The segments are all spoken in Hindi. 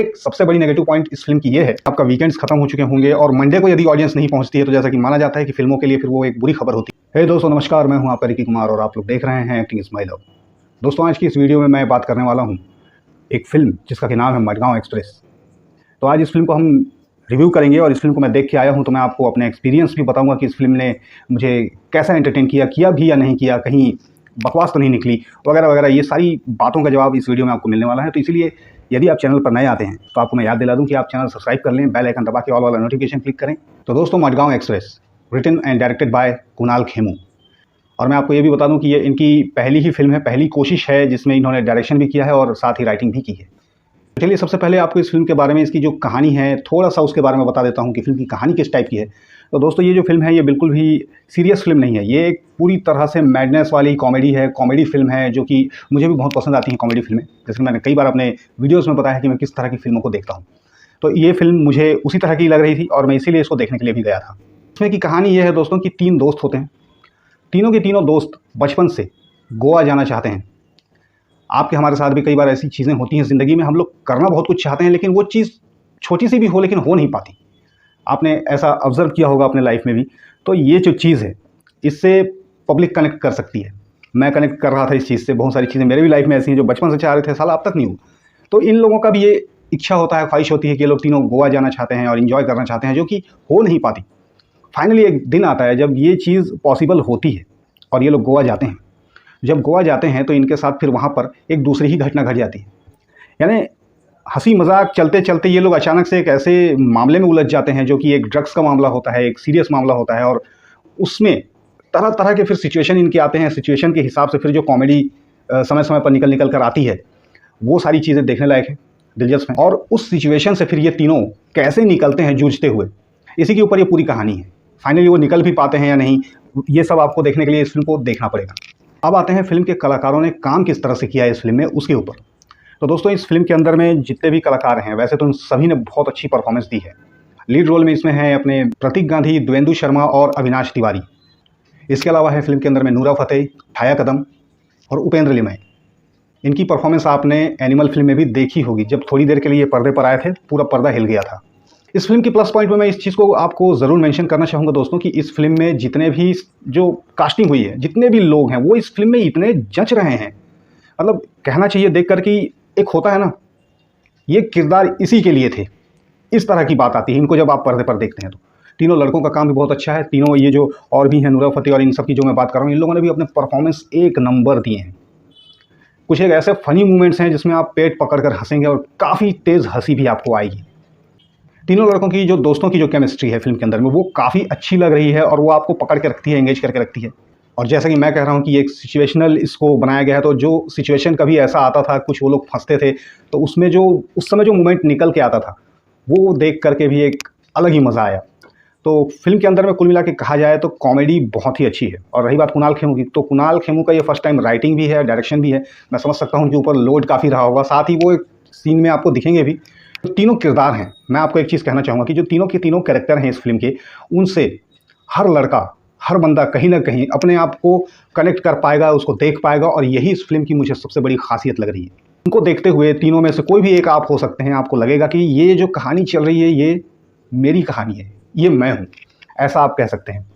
एक सबसे बड़ी नेगेटिव पॉइंट इस फिल्म की ये है, आपका वीकेंड्स खत्म हो चुके होंगे और मंडे को यदि ऑडियंस नहीं पहुंचती है तो जैसा कि माना जाता है कि फिल्मों के लिए फिर वो एक बुरी खबर होती है। हे दोस्तों नमस्कार, मैं हूं आपका रिकी कुमार और आप लोग देख रहे हैं एक्टिंग इज माय लव। दोस्तों आज की इस वीडियो में मैं बात करने वाला हूं एक फिल्म जिसका कि नाम है मडगांव एक्सप्रेस। तो आज इस फिल्म को हम रिव्यू करेंगे और इस फिल्म को मैं देख के आया हूं तो मैं आपको अपने एक्सपीरियंस भी बताऊंगा कि इस फिल्म ने मुझे कैसा एंटरटेन किया भी या नहीं किया, कहीं बकवास तो नहीं निकली वगैरह वगैरह। ये सारी बातों का जवाब इस वीडियो में आपको मिलने वाला है। तो इसलिए यदि आप चैनल पर नए आते हैं तो आपको मैं याद दिला दूं कि आप चैनल सब्सक्राइब कर लें, बेल आइकन दबा के ऑल वाला नोटिफिकेशन क्लिक करें। तो दोस्तों Madgaon express written and directed by Kunal Khemu, और मैं आपको ये भी बता दूं कि ये इनकी पहली ही फिल्म है, पहली कोशिश है जिसमें इन्होंने डायरेक्शन भी किया है और साथ ही राइटिंग भी की है। चलिए सबसे पहले आपको इस फिल्म के बारे में, इसकी जो कहानी है थोड़ा सा उसके बारे में बता देता हूँ कि फिल्म की कहानी किस टाइप की है। तो दोस्तों ये जो फिल्म है ये बिल्कुल भी सीरियस फिल्म नहीं है, ये एक पूरी तरह से मैडनेस वाली कॉमेडी है, कॉमेडी फिल्म है जो कि मुझे भी बहुत पसंद आती है कॉमेडी फिल्में। जैसे मैंने कई बार अपने वीडियोज़ में बताया है कि मैं किस तरह की फिल्मों को देखता हूँ, तो ये फिल्म मुझे उसी तरह की लग रही थी और मैं इसीलिए इसको देखने के लिए भी गया था। इसमें की कहानी ये है दोस्तों कि 3 दोस्त होते हैं, तीनों के तीनों दोस्त बचपन से गोवा जाना चाहते हैं। आपके हमारे साथ भी कई बार ऐसी चीज़ें होती हैं ज़िंदगी में, हम लोग करना बहुत कुछ चाहते हैं लेकिन वो चीज़ छोटी सी भी हो लेकिन हो नहीं पाती। आपने ऐसा ऑब्ज़र्व किया होगा अपने लाइफ में भी। तो ये जो चीज़ है इससे पब्लिक कनेक्ट कर सकती है। मैं कनेक्ट कर रहा था इस चीज़ से, बहुत सारी चीज़ें मेरे भी लाइफ में ऐसी हैं जो बचपन से चाह रहे थे, साला अब तक नहीं हुआ। तो इन लोगों का भी ये इच्छा होता है, ख्वाहिश होती है कि ये लोग तीनों गोवा जाना चाहते हैं और इन्जॉय करना चाहते हैं, जो कि हो नहीं पाती। फाइनली एक दिन आता है जब ये चीज़ पॉसिबल होती है और ये लोग गोवा जाते हैं। जब गोवा जाते हैं तो इनके साथ फिर वहाँ पर एक दूसरी ही घटना घट जाती है। यानी हंसी मजाक चलते चलते ये लोग अचानक से एक ऐसे मामले में उलझ जाते हैं जो कि एक ड्रग्स का मामला होता है, एक सीरियस मामला होता है, और उसमें तरह तरह के फिर सिचुएशन इनके आते हैं। सिचुएशन के हिसाब से फिर जो कॉमेडी समय समय पर निकल कर आती है वो सारी चीज़ें देखने लायक है, दिलचस्प है। और उस सिचुएशन से फिर ये तीनों कैसे निकलते हैं जूझते हुए, इसी के ऊपर ये पूरी कहानी है। फाइनली वो निकल भी पाते हैं या नहीं, ये सब आपको देखने के लिए इस फिल्म को देखना पड़ेगा। अब आते हैं फिल्म के कलाकारों ने काम किस तरह से किया है इस फिल्म में, उसके ऊपर। तो दोस्तों इस फिल्म के अंदर में जितने भी कलाकार हैं वैसे तो उन सभी ने बहुत अच्छी परफॉर्मेंस दी है। लीड रोल में इसमें हैं अपने प्रतीक गांधी, द्वेंदु शर्मा और अविनाश तिवारी। इसके अलावा है फिल्म के अंदर में नूरा फतेही, छाया कदम और उपेंद्र लिमय। इनकी परफॉर्मेंस आपने एनिमल फिल्म में भी देखी होगी, जब थोड़ी देर के लिए पर्दे पर आए थे पूरा पर्दा हिल गया था। इस फिल्म की प्लस पॉइंट में मैं इस चीज़ को आपको ज़रूर मेंशन करना चाहूँगा दोस्तों कि इस फिल्म में जितने भी जो कास्टिंग हुई है, जितने भी लोग हैं वो इस फिल्म में इतने जच रहे हैं, मतलब कहना चाहिए देख कर कि एक होता है ना, ये किरदार इसी के लिए थे, इस तरह की बात आती है इनको जब आप पर्दे पर देखते हैं। तो तीनों लड़कों का काम भी बहुत अच्छा है, तीनों ये जो और भी हैं नूरा फतेही और इन सब की जो मैं बात कर रहा हूँ, इन लोगों ने भी अपने परफॉर्मेंस एक नंबर दिए हैं। कुछ एक ऐसे फनी मोमेंट्स हैं जिसमें आप पेट पकड़ कर हंसेंगे और काफ़ी तेज़ हंसी भी आपको आएगी। तीनों लड़कों की जो दोस्तों की जो केमिस्ट्री है फिल्म के अंदर में वो काफ़ी अच्छी लग रही है और वो आपको पकड़ के रखती है, एंगेज करके रखती है। और जैसा कि मैं कह रहा हूँ कि एक सिचुएशनल इसको बनाया गया है, तो जो सिचुएशन कभी ऐसा आता था, कुछ वो लोग फंसते थे, तो उसमें जो उस समय जो मोमेंट निकल के आता था वो देख करके भी एक अलग ही मज़ा आया। तो फिल्म के अंदर में कुल मिला के कहा जाए तो कॉमेडी बहुत ही अच्छी है। और रही बात कुणाल खेमू की, तो कुणाल खेमू का ये फर्स्ट टाइम राइटिंग भी है, डायरेक्शन भी है। मैं समझ सकता हूँ उनके ऊपर लोड काफ़ी रहा होगा, साथ ही वो एक सीन में आपको दिखेंगे भी। तो तीनों किरदार हैं, मैं आपको एक चीज़ कहना चाहूँगा कि जो तीनों के तीनों कैरेक्टर हैं इस फिल्म के, उनसे हर लड़का, हर बंदा कहीं ना कहीं अपने आप को कनेक्ट कर पाएगा, उसको देख पाएगा, और यही इस फिल्म की मुझे सबसे बड़ी खासियत लग रही है। उनको देखते हुए तीनों में से कोई भी एक आप हो सकते हैं, आपको लगेगा कि ये जो कहानी चल रही है ये मेरी कहानी है, ये मैं हूँ, ऐसा आप कह सकते हैं।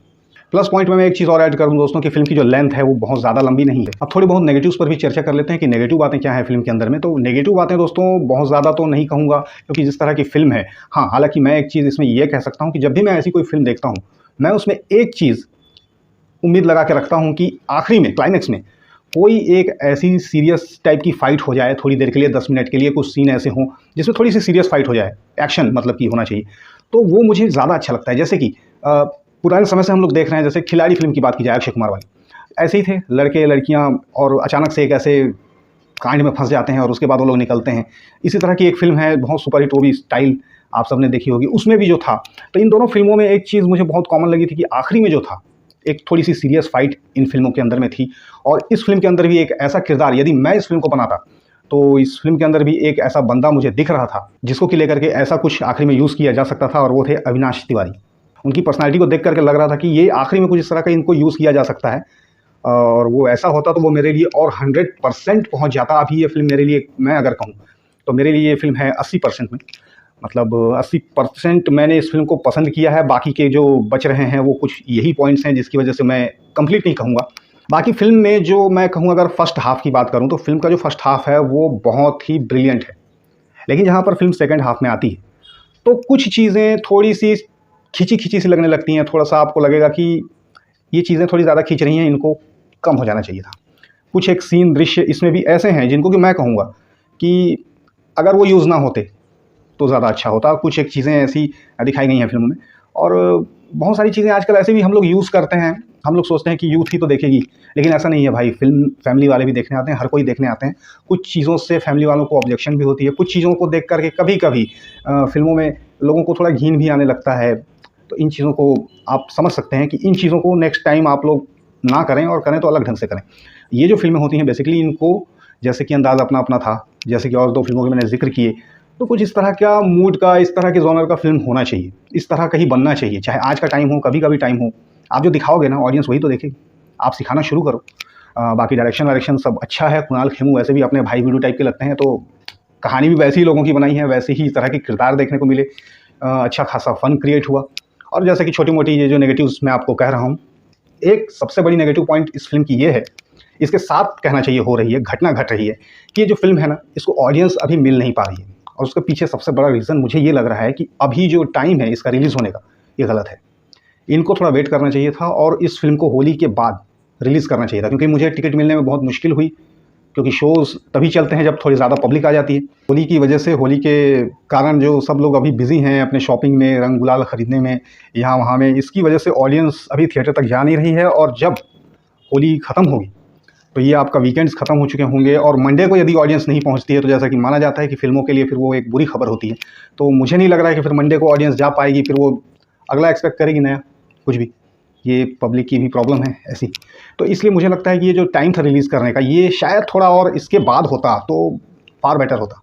प्लस पॉइंट में मैं एक चीज़ और ऐड करूँ दोस्तों कि फिल्म की जो लेंथ है वो बहुत ज़्यादा लंबी नहीं है। अब थोड़ी बहुत नेगेटिव्स पर भी चर्चा कर लेते हैं कि नेगेटिव बातें क्या है फिल्म के अंदर में। तो नेगेटिव बातें दोस्तों बहुत ज़्यादा तो नहीं कहूँगा, क्योंकि जिस तरह की फिल्म है, हाँ हालांकि मैं एक चीज़ इसमें यह कह सकता हूँ कि जब भी मैं ऐसी कोई फिल्म देखता हूँ मैं उसमें एक चीज़ उम्मीद लगा के रखता हूँ कि आखिरी में, क्लाइमैक्स में कोई एक ऐसी सीरियस टाइप की फ़ाइट हो जाए, थोड़ी देर के लिए 10 मिनट के लिए कुछ सीन ऐसे हों जिसमें थोड़ी सी सीरियस फाइट हो जाए, एक्शन मतलब कि होना चाहिए, तो वो मुझे ज़्यादा अच्छा लगता है। जैसे कि पुराने समय से हम लोग देख रहे हैं, जैसे खिलाड़ी फिल्म की बात की जाए, अक्षय कुमार वाली, ऐसे ही थे लड़के लड़कियां और अचानक से एक ऐसे कांड में फंस जाते हैं और उसके बाद वो लोग निकलते हैं। इसी तरह की एक फिल्म है बहुत सुपरहिट, वो भी स्टाइल आप सबने देखी होगी, उसमें भी जो था। तो इन दोनों फिल्मों में एक चीज़ मुझे बहुत कॉमन लगी थी कि आखिरी में जो था एक थोड़ी सी सीरियस फाइट इन फिल्मों के अंदर में थी। और इस फिल्म के अंदर भी एक ऐसा किरदार, यदि मैं इस फिल्म को बनाता तो इस फिल्म के अंदर भी एक ऐसा बंदा मुझे दिख रहा था जिसको कि लेकर के ऐसा कुछ आखिरी में यूज़ किया जा सकता था, और वो थे अविनाश तिवारी। उनकी पर्सनालिटी को देख करके लग रहा था कि ये आखिरी में कुछ इस तरह का इनको यूज़ किया जा सकता है, और वो ऐसा होता तो वो मेरे लिए और 100% पहुंच जाता। अभी ये फिल्म मेरे लिए, मैं अगर कहूँ तो मेरे लिए ये फ़िल्म है 80% में। मतलब 80% मैंने इस फ़िल्म को पसंद किया है। बाकी के जो बच रहे हैं वो कुछ यही पॉइंट्स हैं जिसकी वजह से मैं कंप्लीट नहीं कहूँगा। बाकी फ़िल्म में जो मैं कहूँ, अगर फर्स्ट हाफ़ की बात करूँ तो फ़िल्म का जो फर्स्ट हाफ़ है वो बहुत ही ब्रिलियंट है। लेकिन जहाँ पर फ़िल्म सेकंड हाफ़ में आती है तो कुछ चीज़ें थोड़ी-सी खींची-खींची सी लगने लगती हैं। थोड़ा-सा आपको लगेगा कि ये चीज़ें थोड़ी ज़्यादा खींच रही हैं, इनको कम हो जाना चाहिए था। कुछ एक सीन, दृश्य इसमें भी ऐसे हैं जिनको कि मैं कहूँगा कि अगर वो यूज़ ना होते तो ज़्यादा अच्छा होता। कुछ एक चीज़ें ऐसी दिखाई गई हैं फ़िल्म में, और बहुत सारी चीज़ें आजकल ऐसे भी हम लोग यूज़ करते हैं। हम लोग सोचते हैं कि यूथ ही तो देखेगी, लेकिन ऐसा नहीं है भाई। फ़िल्म फैमिली वाले भी देखने आते हैं, हर कोई देखने आते हैं। कुछ चीज़ों से फैमिली वालों को ऑब्जेक्शन भी होती है। कुछ चीज़ों को देख कर के कभी-कभी फ़िल्मों में लोगों को थोड़ा घिन भी आने लगता है। तो इन चीज़ों को आप समझ सकते हैं कि इन चीज़ों को नेक्स्ट टाइम आप लोग ना करें, और करें तो अलग ढंग से करें। ये जो फ़िल्में होती हैं बेसिकली, इनको जैसे कि अंदाज़ अपना-अपना था, जैसे कि और 2 फ़िल्मों के मैंने ज़िक्र किए, तो कुछ इस तरह का मूड का, इस तरह के जॉनर का फ़िल्म होना चाहिए। इस तरह का ही बनना चाहिए, चाहे आज का टाइम हो, कभी का भी टाइम हो। आप जो दिखाओगे ना, ऑडियंस वही तो देखेगी। आप सिखाना शुरू करो। बाकी डायरेक्शन सब अच्छा है। कुणाल खेमू वैसे भी अपने भाई वीडू टाइप के लगते हैं, तो कहानी भी वैसे ही लोगों की बनाई है, वैसे ही इस तरह के किरदार देखने को मिले। अच्छा खासा फ़न क्रिएट हुआ। और जैसे कि छोटी-मोटी ये जो नेगेटिव्स मैं आपको कह रहा हूँ, एक सबसे बड़ी नेगेटिव पॉइंट इस फ़िल्म की ये है, इसके साथ कहना चाहिए हो रही है, घटना घट रही है, कि ये जो फ़िल्म है ना, इसको ऑडियंस अभी मिल नहीं पा रही है। और उसके पीछे सबसे बड़ा रीज़न मुझे ये लग रहा है कि अभी जो टाइम है इसका रिलीज़ होने का, ये गलत है। इनको थोड़ा वेट करना चाहिए था और इस फ़िल्म को होली के बाद रिलीज़ करना चाहिए था, क्योंकि मुझे टिकट मिलने में बहुत मुश्किल हुई। क्योंकि शोज़ तभी चलते हैं जब थोड़ी ज़्यादा पब्लिक आ जाती है। होली की वजह से, होली के कारण जो सब लोग अभी बिज़ी हैं अपने शॉपिंग में, रंग गुलाल खरीदने में, यहाँ-वहाँ में, इसकी वजह से ऑडियंस अभी थिएटर तक जा नहीं रही है। और जब होली ख़त्म होगी तो ये आपका वीकेंड्स ख़त्म हो चुके होंगे, और मंडे को यदि ऑडियंस नहीं पहुँचती है तो जैसा कि माना जाता है कि फ़िल्मों के लिए फिर वो एक बुरी खबर होती है। तो मुझे नहीं लग रहा है कि फिर मंडे को ऑडियंस जा पाएगी, फिर वो अगला एक्सपेक्ट करेगी नया कुछ भी। ये पब्लिक की भी प्रॉब्लम है ऐसी। तो इसलिए मुझे लगता है कि ये जो टाइम था रिलीज़ करने का, ये शायद थोड़ा और इसके बाद होता तो फ़ार बेटर होता।